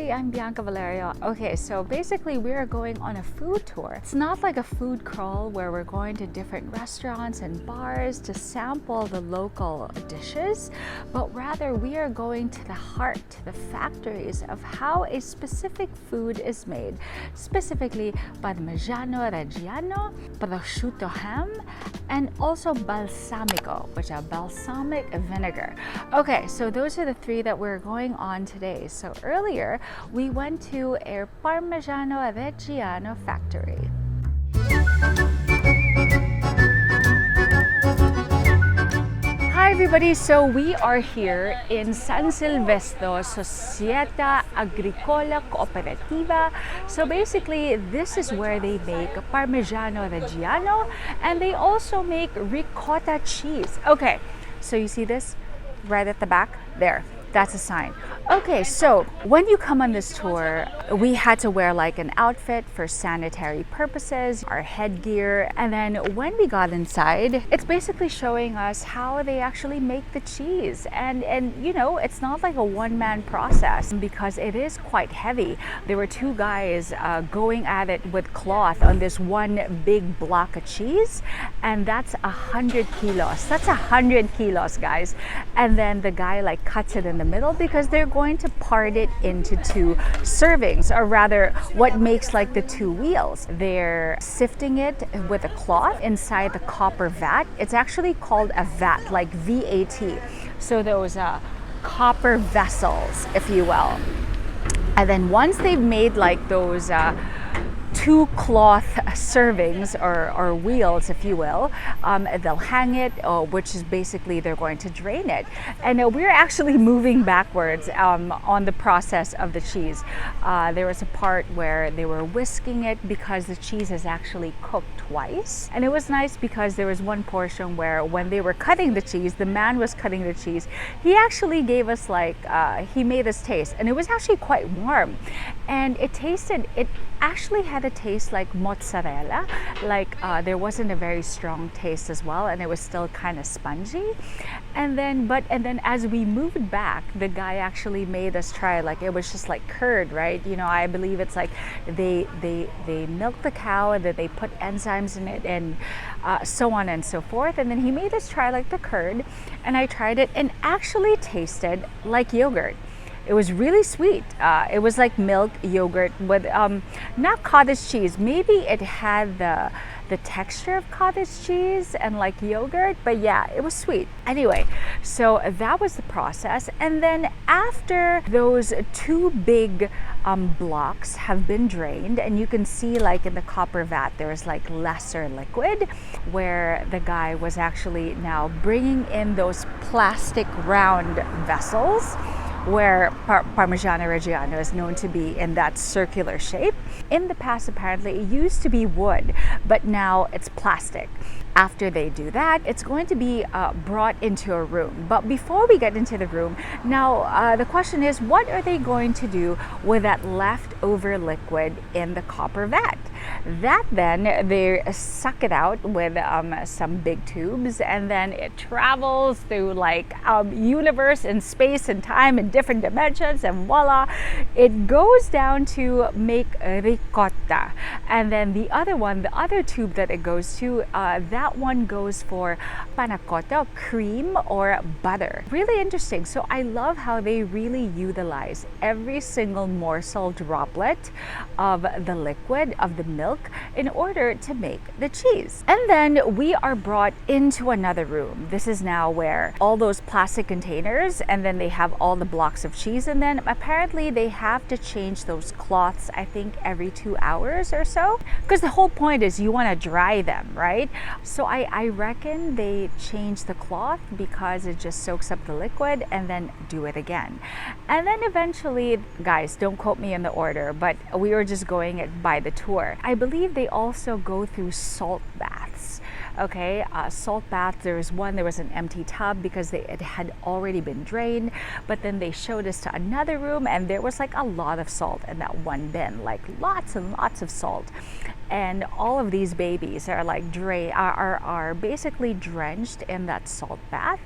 Hi, I'm Bianca Valerio. Okay, so basically we are going on a food tour. It's not like a food crawl where we're going to different restaurants and bars to sample the local dishes, but rather we are going to the heart, the factories of how a specific food is made, specifically Parmigiano Reggiano, Prosciutto ham, and also Balsamico, which are balsamic vinegar. Okay, so those are the three that we're going on today. So earlier, we went to a Parmigiano Reggiano factory. Hi everybody, so we are here in San Silvestro, Società Agricola Cooperativa. So basically, this is where they make Parmigiano Reggiano, and they also make ricotta cheese. Okay, so you see this right at the back there? That's a sign. Okay, so when you come on this tour, we had to wear like an outfit for sanitary purposes, our headgear, and then when we got inside, it's basically showing us how they actually make the cheese. And you know, it's not like a one-man process because it is quite heavy. There were two guys going at it with cloth on this one big block of cheese, and that's 100 kilos. That's 100 kilos, guys. And then the guy like cuts it in the middle because they're going to part it into two servings, or rather what makes like the two wheels. They're sifting it with a cloth inside the copper vat. It's actually called a vat, like VAT. So those copper vessels, if you will. And then once they've made like those two cloth servings or wheels, if you will, they'll hang it, which is basically they're going to drain it. And we're actually moving backwards on the process of the cheese. There was a part where they were whisking it because the cheese is actually cooked twice. And it was nice because there was one portion where when they were cutting the cheese, the man was cutting the cheese, he actually gave us like, he made us taste, and it was actually quite warm. And it actually had a taste like mozzarella, like there wasn't a very strong taste as well, and it was still kind of spongy. And then as we moved back, the guy actually made us try, like it was just like curd, right? You know, I believe it's like they milk the cow and then they put enzymes in it and so on and so forth. And then he made us try like the curd, and I tried it and actually tasted like yogurt. It was really sweet. It was like milk yogurt with not cottage cheese. Maybe it had the texture of cottage cheese and like yogurt, but yeah, it was sweet. Anyway, so that was the process. And then after those two big blocks have been drained, and you can see like in the copper vat, there's like lesser liquid, where the guy was actually now bringing in those plastic round vessels where Parmigiano Reggiano is known to be in that circular shape. In the past, apparently, it used to be wood, but now it's plastic. After they do that, it's going to be brought into a room. But before we get into the room, now the question is, what are they going to do with that leftover liquid in the copper vat? That then, they suck it out with some big tubes, and then it travels through like universe and space and time and different dimensions, and voila, it goes down to make ricotta. And then the other one, the other tube that it goes to, that one goes for panna cotta, cream or butter. Really interesting. So I love how they really utilize every single morsel droplet of the liquid, of the milk, in order to make the cheese. And then we are brought into another room. This is now where all those plastic containers, and then they have all the blocks of cheese, and then apparently they have to change those cloths, I think every 2 hours or so, because the whole point is you want to dry them, right? So I reckon they change the cloth because it just soaks up the liquid, and then do it again. And then eventually, guys, don't quote me in the order, but we were just going it by the tour. I believe they also go through salt baths. Okay, salt bath. There was an empty tub because it had already been drained, but then they showed us to another room, and there was like a lot of salt in that one bin, like lots and lots of salt. And all of these babies are like are basically drenched in that salt bath.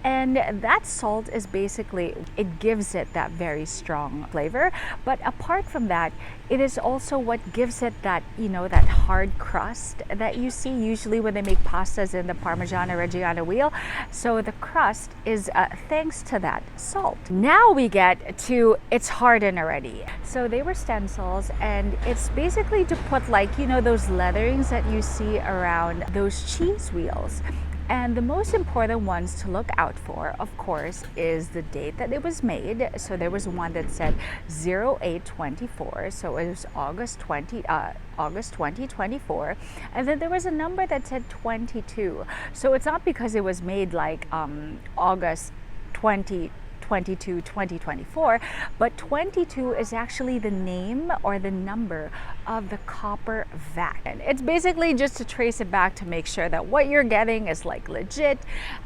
And that salt is basically, it gives it that very strong flavor. But apart from that, it is also what gives it that, you know, that hard crust that you see usually when they make pastas in the Parmigiano Reggiano wheel. So the crust is thanks to that salt. Now we get to, it's hardened already. So they were stencils, and it's basically to put, like, you know, those letterings that you see around those cheese wheels. And the most important ones to look out for, of course, is the date that it was made. So there was one that said 0824, so it was August 2024. And then there was a number that said 22. So it's not because it was made like August 2024, but 22 is actually the name or the number of the copper vat. And it's basically just to trace it back to make sure that what you're getting is like legit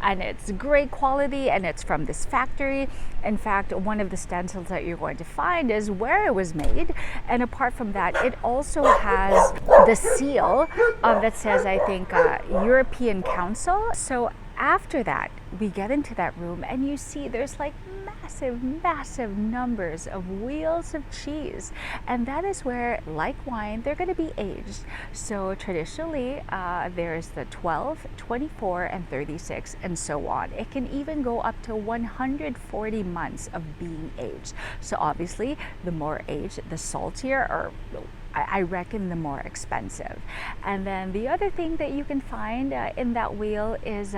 and it's great quality and it's from this factory. In fact, one of the stencils that you're going to find is where it was made. And apart from that, it also has the seal that says, I think, European Council. So after that, we get into that room and you see there's like massive numbers of wheels of cheese, and that is where, like wine, they're going to be aged. So traditionally there's the 12, 24, and 36, and so on. It can even go up to 140 months of being aged. So obviously the more aged, the saltier, or I reckon the more expensive. And then the other thing that you can find in that wheel is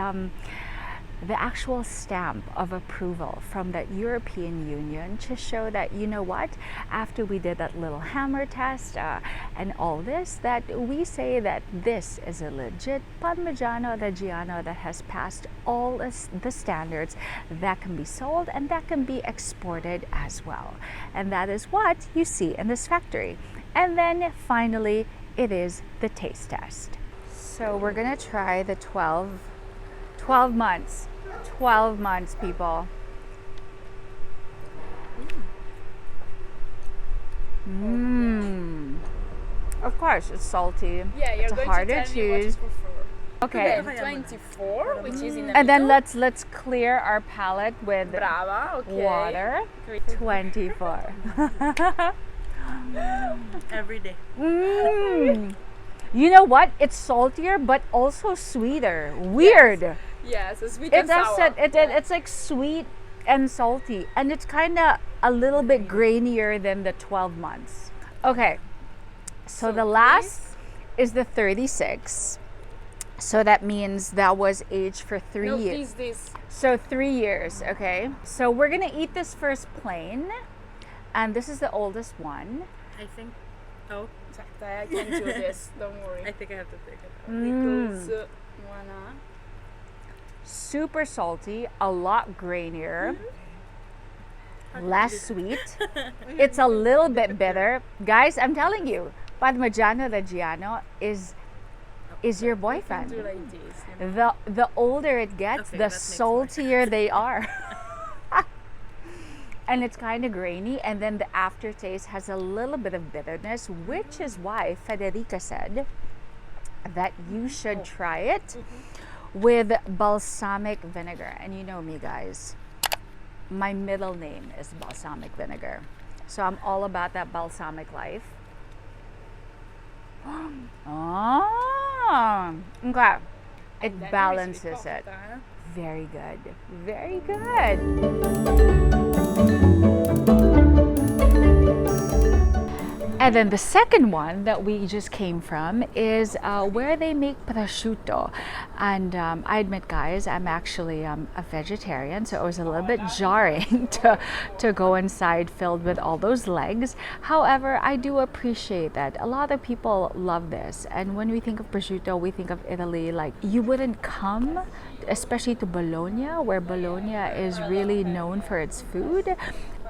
the actual stamp of approval from the European Union to show that, you know what, after we did that little hammer test and all this, that we say that this is a legit Parmigiano Reggiano that has passed all the standards that can be sold and that can be exported as well. And that is what you see in this factory. And then finally, it is the taste test. So we're gonna try the 12 months. 12 months, people. Of course, it's salty. Yeah, you're it's going hard to tell to me what you choose. prefer. Okay. We have 24, which is in the And then middle. let's clear our palate with Brava, okay. water. 24. Every day. You know what? It's saltier, but also sweeter. Weird. Yeah, so sweet It's and sour. it's like sweet and salty, and it's kind of a little bit grainier than the 12 months. Okay, so the last is the 36. So that means that was aged for 3 years. This. So 3 years, okay? So we're gonna eat this first plain, and this is the oldest one. I think. Oh, I can do this, don't worry. I think I have to take it. Because wanna. Super salty, a lot grainier, less sweet. It's a little bit bitter. Guys, I'm telling you, Parmigiano Reggiano is your boyfriend. Do like this. You know? The older it gets, Okay, the that makes more saltier they are. And it's kind of grainy, and then the aftertaste has a little bit of bitterness, which is why Federica said that you should try it with balsamic vinegar. And you know me, guys, my middle name is balsamic vinegar, so I'm all about that balsamic life. Okay, it That balances makes me it. cough, huh? Very good, very good. And then the second one that we just came from is where they make prosciutto. And I admit, guys, I'm actually a vegetarian, so it was a little bit jarring to go inside filled with all those legs. However, I do appreciate that a lot of people love this. And when we think of prosciutto, we think of Italy. Like, you wouldn't come, especially to Bologna, where Bologna is really known for its food,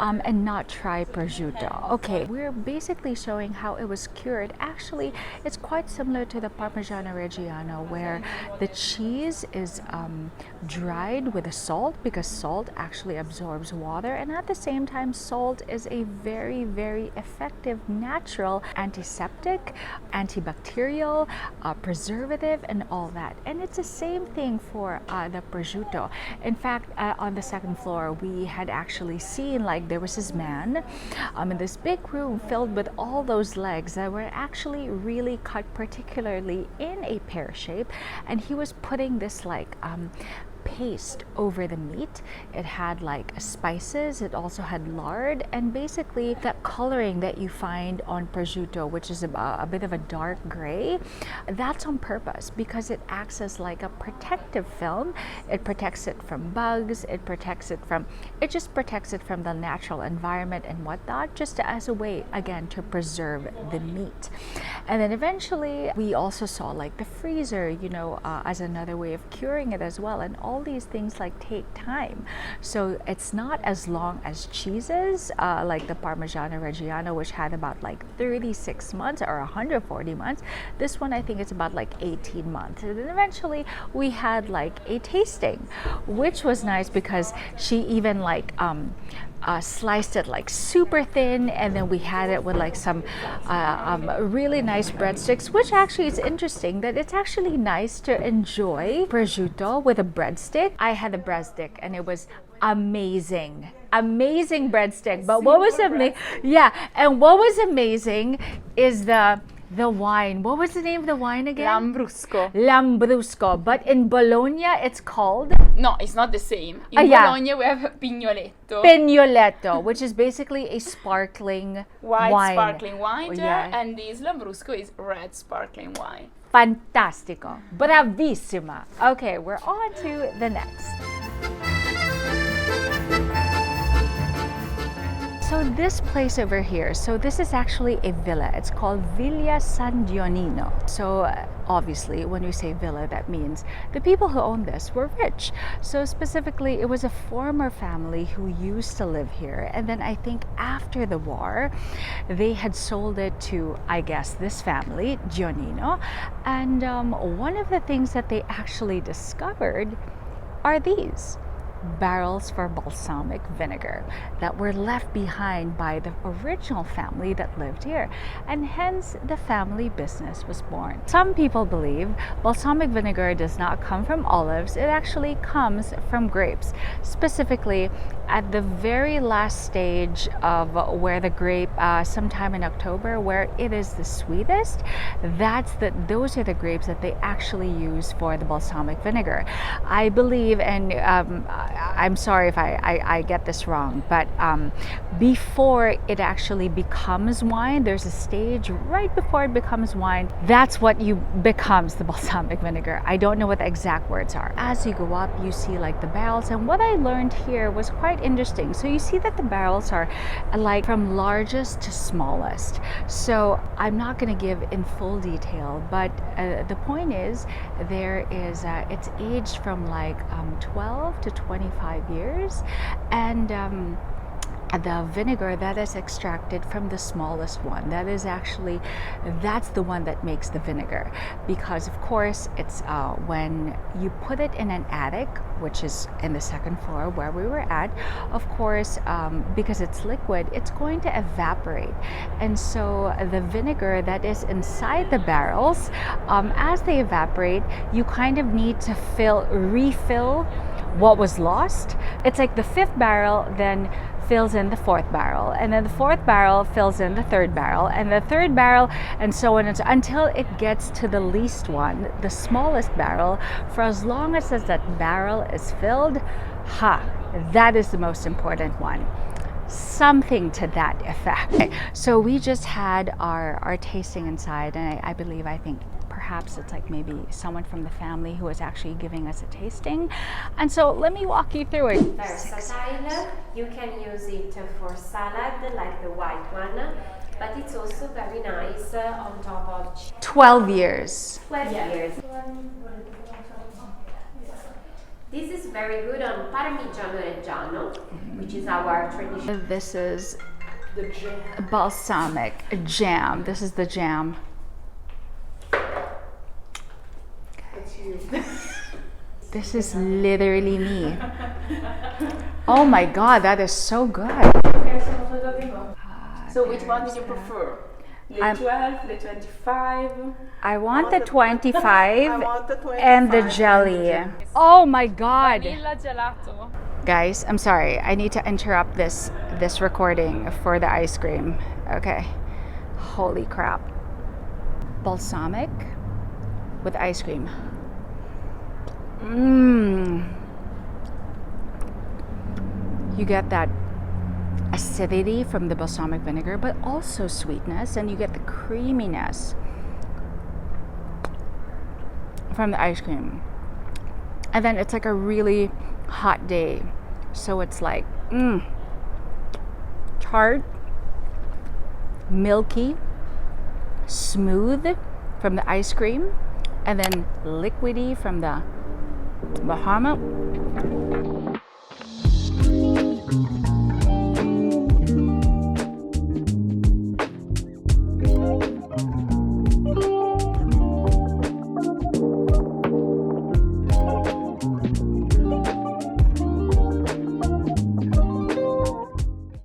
and not try prosciutto. Okay, we're basically showing how it was cured. Actually, it's quite similar to the Parmigiano Reggiano, where the cheese is dried with a salt, because salt actually absorbs water, and at the same time salt is a very, very effective natural antiseptic, antibacterial, preservative, and all that. And it's the same thing for the prosciutto. In fact, on the second floor we had actually seen, like, there was this man in this big room filled with all those legs that were actually really cut particularly in a pear shape, and he was putting this like paste over the meat. It had like spices, it also had lard, and basically that coloring that you find on prosciutto, which is a bit of a dark gray, that's on purpose because it acts as like a protective film. It protects it from bugs, it just protects it from the natural environment and whatnot, just as a way again to preserve the meat. And then eventually we also saw like the freezer, you know, as another way of curing it as well. And all these things like take time, so it's not as long as cheeses like the Parmigiano Reggiano, which had about like 36 months or 140 months. This one I think it's about like 18 months. And then eventually we had like a tasting, which was nice because she even like sliced it like super thin, and then we had it with like some really nice breadsticks, which actually is interesting that it's actually nice to enjoy prosciutto with a breadstick. I had a breadstick and it was amazing breadstick. But what was amazing, and what was amazing is the wine. What was the name of the wine again? Lambrusco. But in Bologna, it's called? No, it's not the same. In Bologna, we have Pignoletto, which is basically a sparkling wine. Sparkling wine, Oh, yeah. and this Lambrusco is red sparkling wine. Fantastico. Bravissima. Okay, we're on to the next. So this place over here, so this is actually a villa. It's called Villa San Dionino. So obviously when we say villa, that means the people who owned this were rich. So specifically it was a former family who used to live here, and then I think after the war they had sold it to, I guess, this family, Dionino. And one of the things that they actually discovered are these barrels for balsamic vinegar that were left behind by the original family that lived here, and hence the family business was born. Some people believe balsamic vinegar does not come from olives, it actually comes from grapes, specifically at the very last stage of where the grape, sometime in October, where it is the sweetest. Those are the grapes that they actually use for the balsamic vinegar. I believe, and I'm sorry if I get this wrong, but before it actually becomes wine, there's a stage right before it becomes wine. That's what becomes the balsamic vinegar. I don't know what the exact words are. As you go up, you see like the barrels, and what I learned here was quite interesting. So you see that the barrels are like from largest to smallest. So I'm not going to give in full detail, but the point is it's aged from like 12 to 25 years, and the vinegar that is extracted from the smallest one, that's the one that makes the vinegar, because of course it's when you put it in an attic, which is in the second floor where we were at, of course because it's liquid, it's going to evaporate, and so the vinegar that is inside the barrels, as they evaporate, you kind of need to refill what was lost. It's like the fifth barrel then fills in the fourth barrel, and then the fourth barrel fills in the third barrel, and the third barrel, and so on, until it gets to the least one, the smallest barrel. For as long as that barrel is filled, that is the most important one. Something to that effect. Okay, so we just had our tasting inside, and I think perhaps it's like maybe someone from the family who was actually giving us a tasting. And so let me walk you through it. Versatile, you can use it for salad like the white one, but it's also very nice on top of 12 years. 12 years. This is very good on Parmigiano Reggiano, which is our traditional. This is The jam. balsamic jam. This is the jam. That's you. This is literally me. Oh my god, that is so good. So which one do you prefer? The I'm- 12, the 25? I want the I 25 want the 25 and the jelly. Oh my god. Vanilla gelato. Guys, I'm sorry. I need to interrupt this recording for the ice cream. Okay. Holy crap. Balsamic with ice cream. Mmm. You get that acidity from the balsamic vinegar, but also sweetness, and you get the creaminess from the ice cream. And then it's like a really hot day, so it's like tart, milky, smooth from the ice cream, and then liquidy from the Bahama.